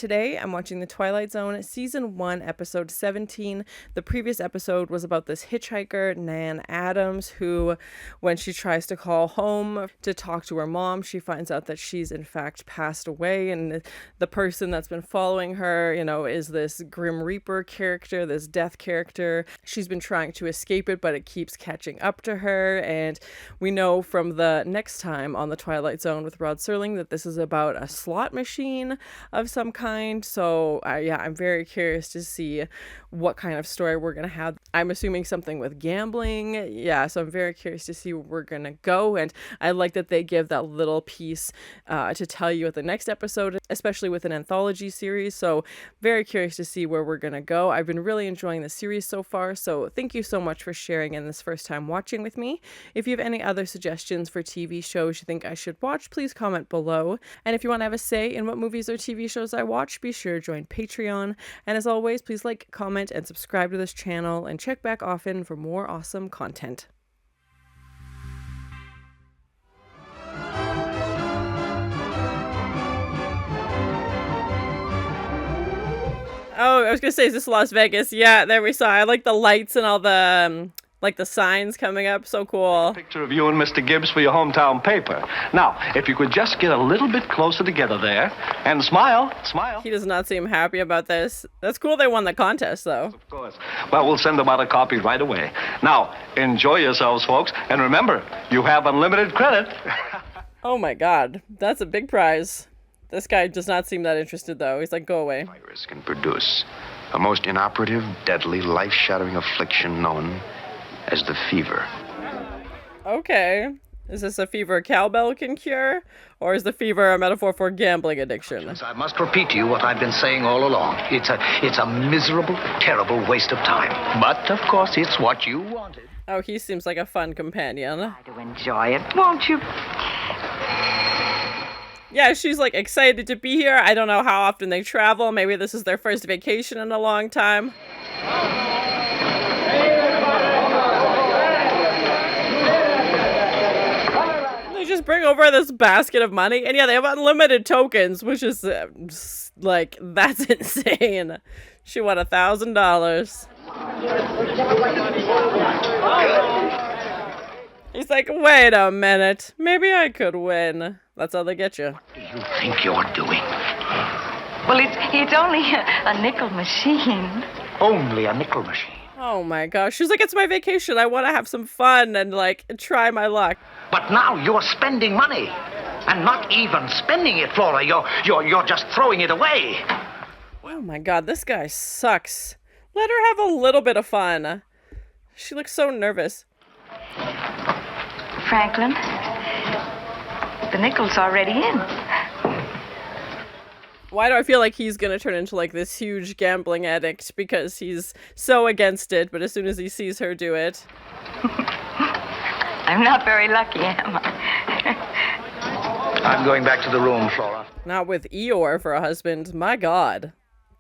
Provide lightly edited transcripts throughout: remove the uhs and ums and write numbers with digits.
today I'm watching the Twilight Zone Season 1, Episode 17. The previous episode was about this hitchhiker, Nan Adams, who, when she tries to call home to talk to her mom, she finds out that she's in fact passed away, and the person that's been following her, is this Grim Reaper character, this death character. She's been trying to escape it, but it keeps catching up to her, and we know from the next time on the Twilight Zone with Rod Serling that this is about a slot machine of some kind. So I'm very curious to see what kind of story we're gonna have. I'm assuming something with gambling. So I'm very curious to see where we're gonna go, and I like that they give that little piece to tell you at the next episode, especially with an anthology series. So very curious to see where we're gonna go. I've been really enjoying the series so far, so thank you so much for sharing in this first time watching with me. If you have any other suggestions for TV shows you think I should watch, please comment below. And if you want to have a say in what movies or TV shows I watch, be sure to join Patreon. And as always, please like, comment, and subscribe to this channel, and check back often for more awesome content. Oh, I was gonna say, is this Las Vegas? Yeah, there we saw. I like the lights and all the the signs coming up. So cool. Picture of you and Mr. Gibbs for your hometown paper. Now, if you could just get a little bit closer together there and smile. He does not seem happy about this. That's cool they won the contest, though. Of course. Well, we'll send them out a copy right away. Now, enjoy yourselves, folks. And remember, you have unlimited credit. Oh my God. That's a big prize. This guy does not seem that interested, though. He's like, go away. Virus can produce a most inoperative, deadly, life-shattering affliction known as the fever. Okay. Is this a fever cowbell can cure? Or is the fever a metaphor for gambling addiction? I must repeat to you what I've been saying all along. It's a miserable, terrible waste of time. But, of course, it's what you wanted. Oh, he seems like a fun companion. Try to enjoy it, won't you? Yeah, she's like excited to be here. I don't know how often they travel. Maybe this is their first vacation in a long time. They just bring over this basket of money. And yeah, they have unlimited tokens, which is like, that's insane. She won $1,000. He's like, wait a minute. Maybe I could win. That's how they get you. What do you think you're doing? Well, it's only a nickel machine. Only a nickel machine. Oh my gosh. She's like, it's my vacation. I want to have some fun and like try my luck. But now you're spending money. And not even spending it, Flora. You're just throwing it away. Oh my God, this guy sucks. Let her have a little bit of fun. She looks so nervous. Franklin, the nickel's already in. Why do I feel like he's gonna turn into like this huge gambling addict because he's so against it, but as soon as he sees her do it. I'm not very lucky, am I? I'm going back to the room, Flora. Not with Eeyore for a husband. My God.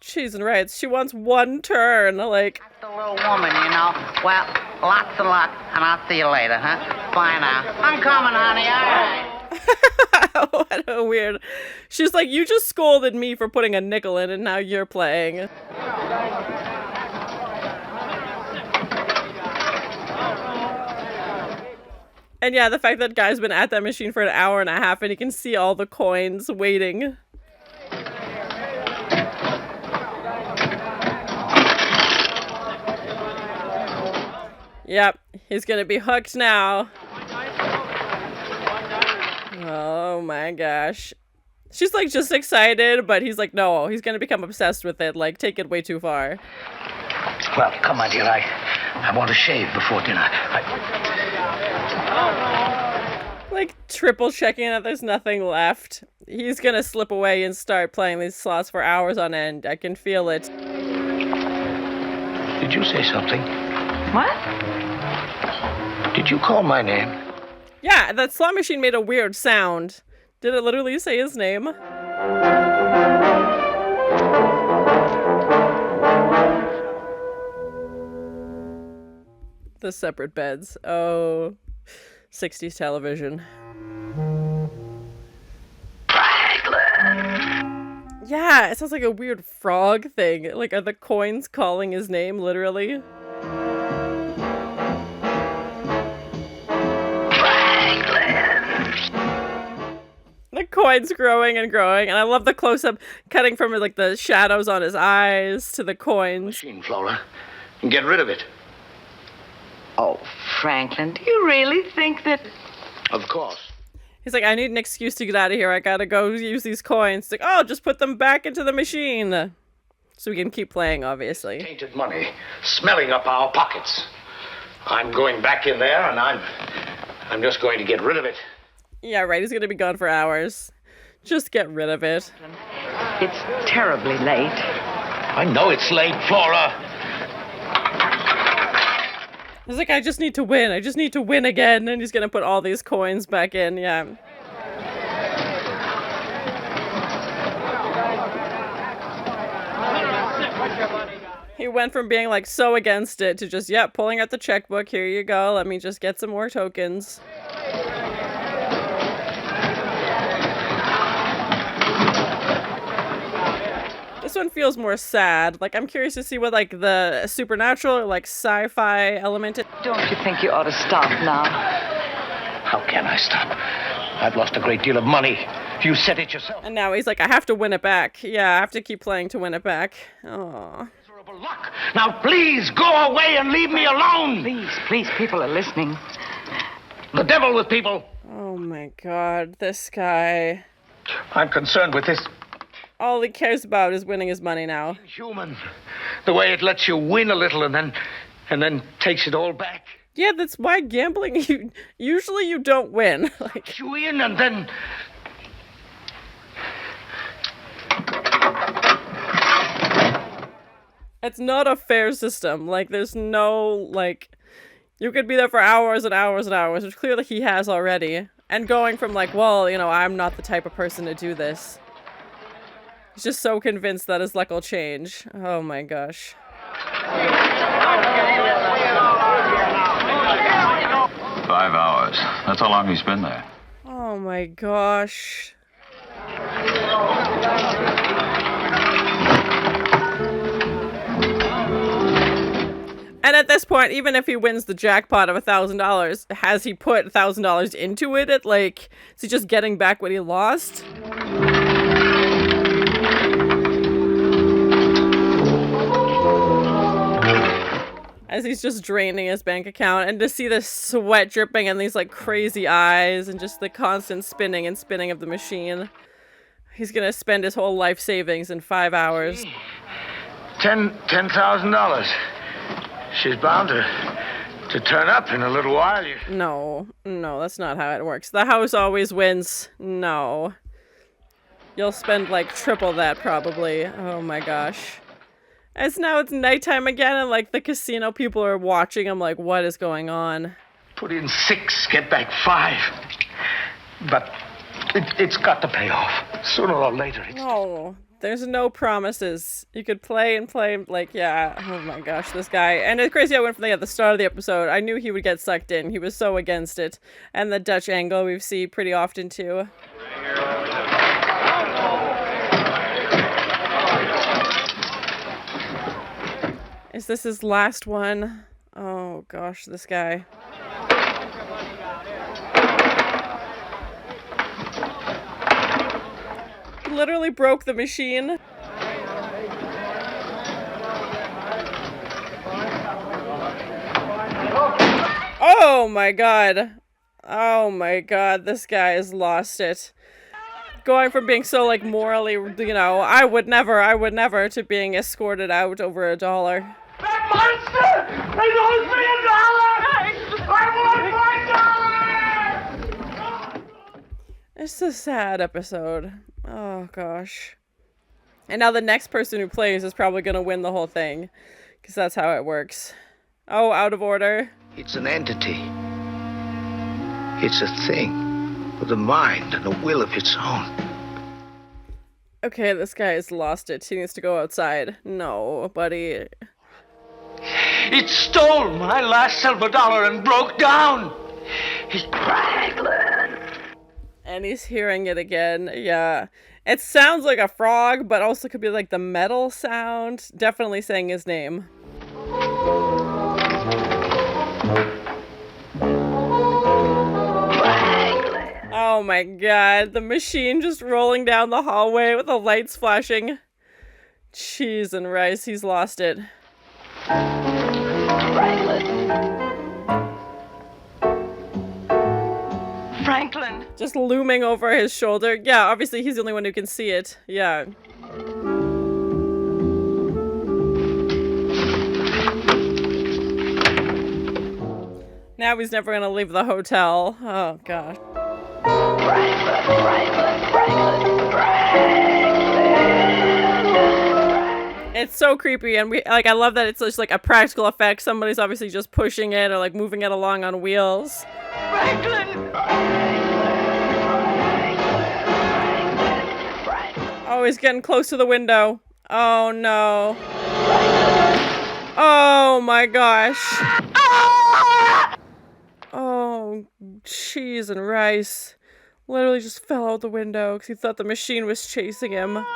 Cheese and rights. She wants one turn. Like. The little woman, you know. Well, lots of luck, and I'll see you later, huh? Bye now. I'm coming, honey. All right. What a weird. She's like, you just scolded me for putting a nickel in, and now you're playing. And yeah, the fact that guy's been at that machine for an hour and a half, and he can see all the coins waiting. Yep, he's gonna be hooked now. Oh my gosh. She's like just excited, but he's like, no, he's gonna become obsessed with it. Like, take it way too far. Well, come on, dear. I want to shave before dinner. Like, triple checking that there's nothing left. He's gonna slip away and start playing these slots for hours on end. I can feel it. Did you say something? What? Did you call my name? Yeah, that slot machine made a weird sound. Did it literally say his name? The separate beds. Oh, 60s television. Yeah, it sounds like a weird frog thing. Like, are the coins calling his name, literally? The coin's growing and growing, and I love the close-up cutting from, like, the shadows on his eyes to the coins. Machine, Flora. And get rid of it. Oh, Franklin, do you really think that... Of course. He's like, I need an excuse to get out of here. I gotta go use these coins. It's like, oh, just put them back into the machine. So we can keep playing, obviously. Tainted money smelling up our pockets. I'm going back in there, and I'm just going to get rid of it. Yeah, right. He's gonna be gone for hours. Just get rid of it. It's terribly late. I know it's late, Flora. He's like, I just need to win. I just need to win again. And he's gonna put all these coins back in. Yeah. He went from being like so against it to just, yep, pulling out the checkbook. Here you go. Let me just get some more tokens. This one feels more sad. Like, I'm curious to see what, like, the supernatural or, like, sci-fi element is. Don't you think you ought to stop now? How can I stop? I've lost a great deal of money. You said it yourself. And now he's like, I have to win it back. Yeah, I have to keep playing to win it back. Aww. Miserable luck. Now, please, go away and leave me alone. Please, people are listening. The devil with people. Oh my god, this guy. I'm concerned with this. All he cares about is winning his money now. Human. The way it lets you win a little and then takes it all back. Yeah, that's why gambling, usually you don't win. Like, You win and then... it's not a fair system. Like, there's no, like, you could be there for hours and hours and hours, which clearly he has already. And going from like, well, you know, I'm not the type of person to do this. He's just so convinced that his luck will change. Oh my gosh. 5 hours. That's how long he's been there. Oh my gosh. And at this point, even if he wins the jackpot of $1,000, has he put $1,000 into it? Like, is he just getting back what he lost? As he's just draining his bank account, and to see the sweat dripping and these like crazy eyes and just the constant spinning and spinning of the machine. He's gonna spend his whole life savings in 5 hours. $10,000. She's bound to turn up in a little while. No, that's not how it works. The house always wins. No. You'll spend like triple that probably. Oh my gosh. As now it's nighttime again and like the casino people are watching. I'm like, what is going on? Put in 6, get back 5. But it's got to pay off. Sooner or later. No, there's no promises. You could play and play, like, yeah. Oh my gosh, this guy. And it's crazy I went from at the start of the episode. I knew he would get sucked in. He was so against it. And the Dutch angle we see pretty often too. Is this his last one? Oh gosh, this guy. Literally broke the machine. Oh my god. Oh my god, this guy has lost it. Going from being so like morally, you know, I would never, to being escorted out over $1. That monster! They lost me $1! I want my $1! It's a sad episode. Oh gosh. And now the next person who plays is probably gonna win the whole thing. Because that's how it works. Oh, out of order. It's an entity. It's a thing with a mind and a will of its own. Okay, this guy has lost it. He needs to go outside. No, buddy. It stole my last silver dollar and broke down. Franklin. And he's hearing it again. Yeah. It sounds like a frog, but also could be like the metal sound. Definitely saying his name. Oh my god, the machine just rolling down the hallway with the lights flashing. Cheese and rice, he's lost it. Franklin. Just looming over his shoulder. Yeah, obviously he's the only one who can see it. Yeah. Now he's never gonna leave the hotel. Oh gosh. It's so creepy, and I love that it's just like a practical effect. Somebody's obviously just pushing it or like moving it along on wheels. Franklin. Oh, he's getting close to the window. Oh no. Oh my gosh. Oh, cheese and rice. Literally just fell out the window because he thought the machine was chasing him.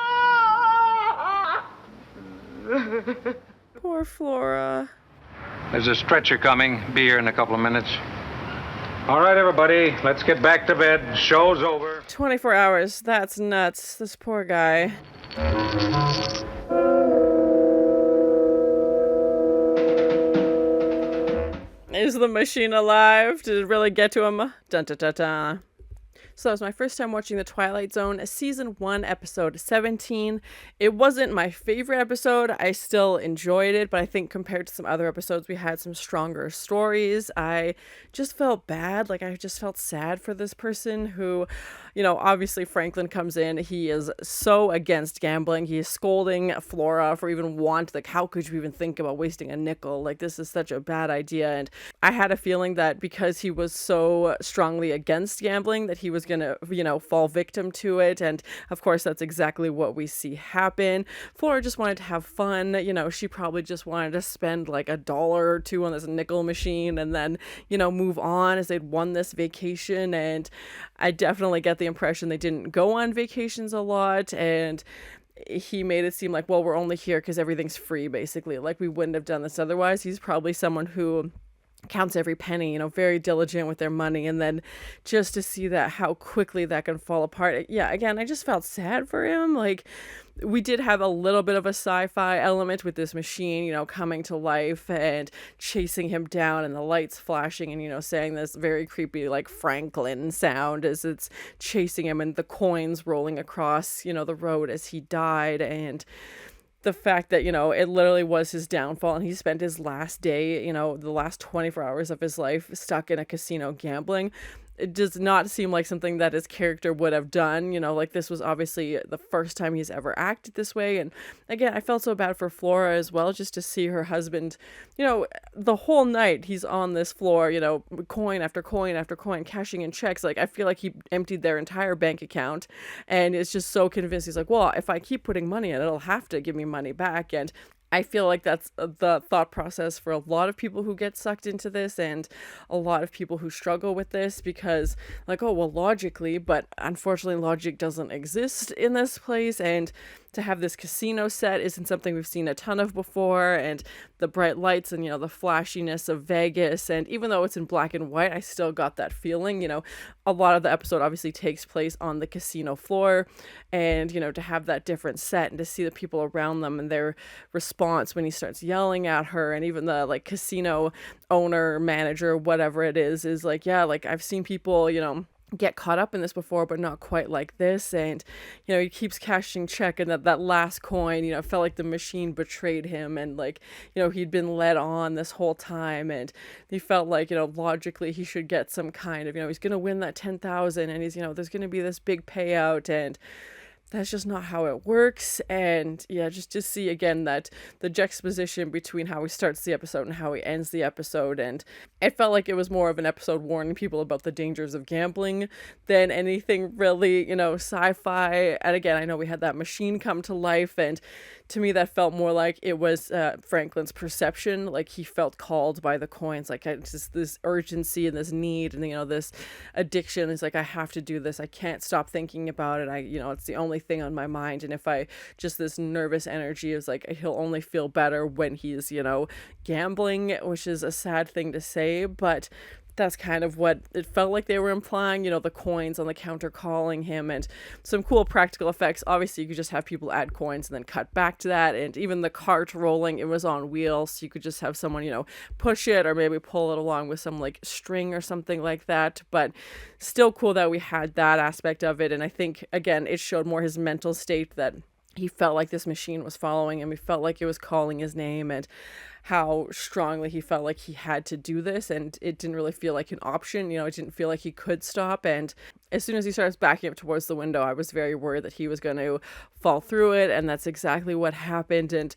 Poor Flora. There's a stretcher coming. Be here in a couple of minutes. All right, everybody. Let's get back to bed. Show's over. 24 hours. That's nuts. This poor guy. Is the machine alive? Did it really get to him? Dun dun dun dun. So it was my first time watching The Twilight Zone, season 1, episode 17. It wasn't my favorite episode. I still enjoyed it, but I think compared to some other episodes, we had some stronger stories. I just felt bad. Like, I just felt sad for this person who, you know, obviously Franklin comes in. He is so against gambling. He is scolding Flora for even like, how could you even think about wasting a nickel? Like, this is such a bad idea. And I had a feeling that because he was so strongly against gambling, that he was gonna, you know, fall victim to it. And of course that's exactly what we see happen. Flora just wanted to have fun. You know, she probably just wanted to spend like $1 or $2 on this nickel machine and then, you know, move on as they'd won this vacation. And I definitely get the impression they didn't go on vacations a lot, and he made it seem like, well, we're only here because everything's free, basically. Like, we wouldn't have done this otherwise. He's probably someone who counts every penny, you know, very diligent with their money, and then just to see that, how quickly that can fall apart. Yeah, again, I just felt sad for him. Like, we did have a little bit of a sci-fi element with this machine, you know, coming to life and chasing him down and the lights flashing and, you know, saying this very creepy, like, Franklin sound as it's chasing him, and the coins rolling across, you know, the road as he died. And the fact that, you know, it literally was his downfall, and he spent his last day, you know, the last 24 hours of his life stuck in a casino gambling. It does not seem like something that his character would have done. You know, like, this was obviously the first time he's ever acted this way. And again, I felt so bad for Flora as well, just to see her husband, you know, the whole night he's on this floor, you know, coin after coin after coin, cashing in checks. Like, I feel like he emptied their entire bank account, and is just so convinced. He's like, well, if I keep putting money in, it'll have to give me money back. And I feel like that's the thought process for a lot of people who get sucked into this, and a lot of people who struggle with this, because, like, oh, well, logically, but unfortunately logic doesn't exist in this place. And to have this casino set isn't something we've seen a ton of before, and the bright lights and, you know, the flashiness of Vegas, and even though it's in black and white, I still got that feeling. You know, a lot of the episode obviously takes place on the casino floor, and, you know, to have that different set and to see the people around them and their response when he starts yelling at her, and even the, like, casino owner, manager, whatever it is like, yeah, like, I've seen people, you know, get caught up in this before, but not quite like this. And, you know, he keeps cashing check, and that last coin, you know, felt like the machine betrayed him, and, like, you know, he'd been led on this whole time, and he felt like, you know, logically he should get some kind of, you know, he's gonna win that 10,000, and he's, you know, there's gonna be this big payout, and that's just not how it works. And yeah, just to see again that the juxtaposition between how he starts the episode and how he ends the episode, and it felt like it was more of an episode warning people about the dangers of gambling than anything really, you know, sci-fi. And again, I know we had that machine come to life, and to me that felt more like it was Franklin's perception. Like, he felt called by the coins, like, it's just this urgency and this need and, you know, this addiction. He's like, I have to do this, I can't stop thinking about it, you know, it's the only only thing on my mind. And if I just this nervous energy is like, he'll only feel better when he's, gambling, which is a sad thing to say, but that's kind of what it felt like they were implying, the coins on the counter calling him, and some cool practical effects. Obviously, you could just have people add coins and then cut back to that, and even the cart rolling, it was on wheels, so you could just have someone, push it or maybe pull it along with some like string or something like that. But still cool that we had that aspect of it, and I think, again, it showed more his mental state, that he felt like this machine was following him. He felt like it was calling his name, and how strongly he felt like he had to do this, and it didn't really feel like an option. It didn't feel like he could stop. And as soon as he starts backing up towards the window, I was very worried that he was going to fall through it, and that's exactly what happened. And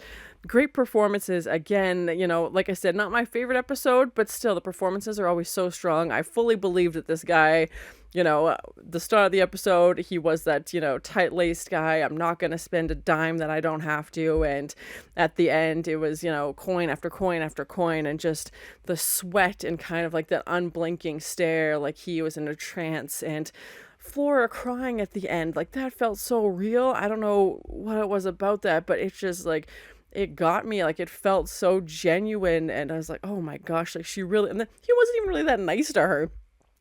great performances again. Like I said, not my favorite episode, but still the performances are always so strong. I fully believed that this guy, the start of the episode, he was that, tight-laced guy. I'm not going to spend a dime that I don't have to. And at the end, it was, coin after coin after coin, and just the sweat and kind of like that unblinking stare, like he was in a trance. And Flora crying at the end, like that felt so real. I don't know what it was about that, but it's just like, it got me. Like, it felt so genuine, and I was like, oh my gosh, like she really, and then he wasn't even really that nice to her.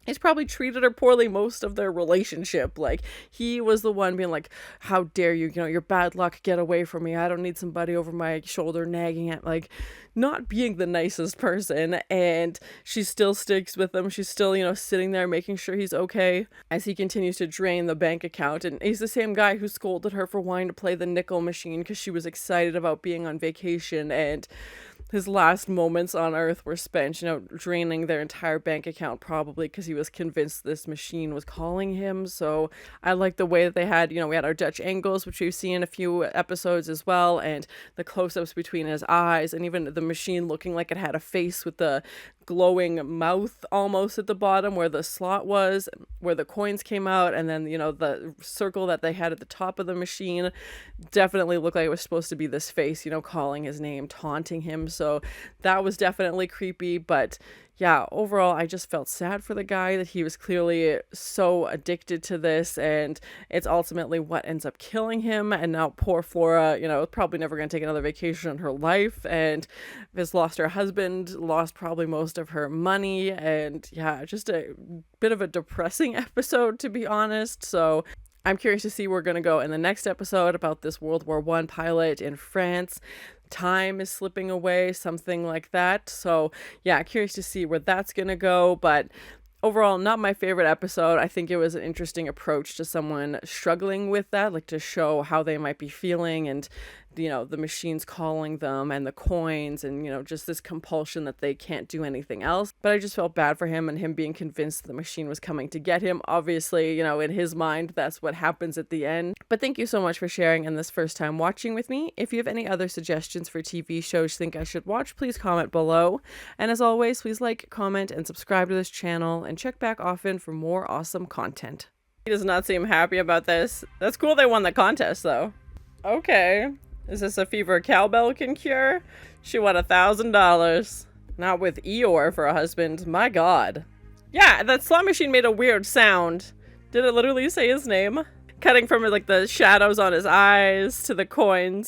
He's probably treated her poorly most of their relationship. Like, he was the one being like, how dare you, you're bad luck, get away from me. I don't need somebody over my shoulder nagging at, like, not being the nicest person. And she still sticks with him. She's still, sitting there making sure he's okay as he continues to drain the bank account. And he's the same guy who scolded her for wanting to play the nickel machine because she was excited about being on vacation, and his last moments on Earth were spent, draining their entire bank account, probably because he was convinced this machine was calling him. So I like the way that they had, we had our Dutch angles, which we've seen in a few episodes as well, and the close-ups between his eyes, and even the machine looking like it had a face with the glowing mouth almost at the bottom where the slot was, where the coins came out, and then, the circle that they had at the top of the machine definitely looked like it was supposed to be this face, calling his name, taunting him. So that was definitely creepy. But yeah, overall, I just felt sad for the guy, that he was clearly so addicted to this, and it's ultimately what ends up killing him. And now poor Flora, probably never going to take another vacation in her life, and has lost her husband, lost probably most of her money, and yeah, just a bit of a depressing episode, to be honest. So I'm curious to see where we're going to go in the next episode about this World War I pilot in France. Time is slipping away, something like that. So yeah, curious to see where that's going to go. But overall, not my favorite episode. I think it was an interesting approach to someone struggling with that, like to show how they might be feeling, and the machines calling them, and the coins, and just this compulsion that they can't do anything else. But I just felt bad for him, and him being convinced the machine was coming to get him. Obviously, in his mind, that's what happens at the end. But thank you so much for sharing and this first time watching with me. If you have any other suggestions for TV shows you think I should watch, please comment below. And as always, please like, comment, and subscribe to this channel, and check back often for more awesome content. He does not seem happy about this. That's cool they won the contest, though. Okay. Is this a fever cowbell can cure? She won $1,000. Not with Eeyore for a husband. My god. Yeah, that slot machine made a weird sound. Did it literally say his name? Cutting from like the shadows on his eyes to the coins.